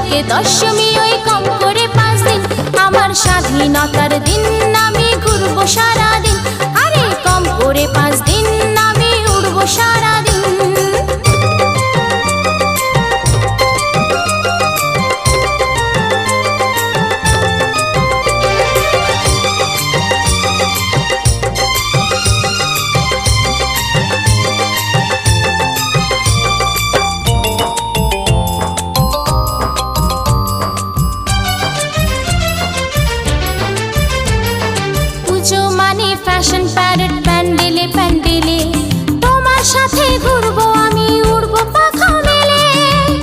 থেকে দশমী ওই কম করে 5 দিন। আমার স্বাধীনতার দিন আমি ঘুরবো সারাদিন, আরে কম করে 5 দিন আমি উড়বো সারাদিন।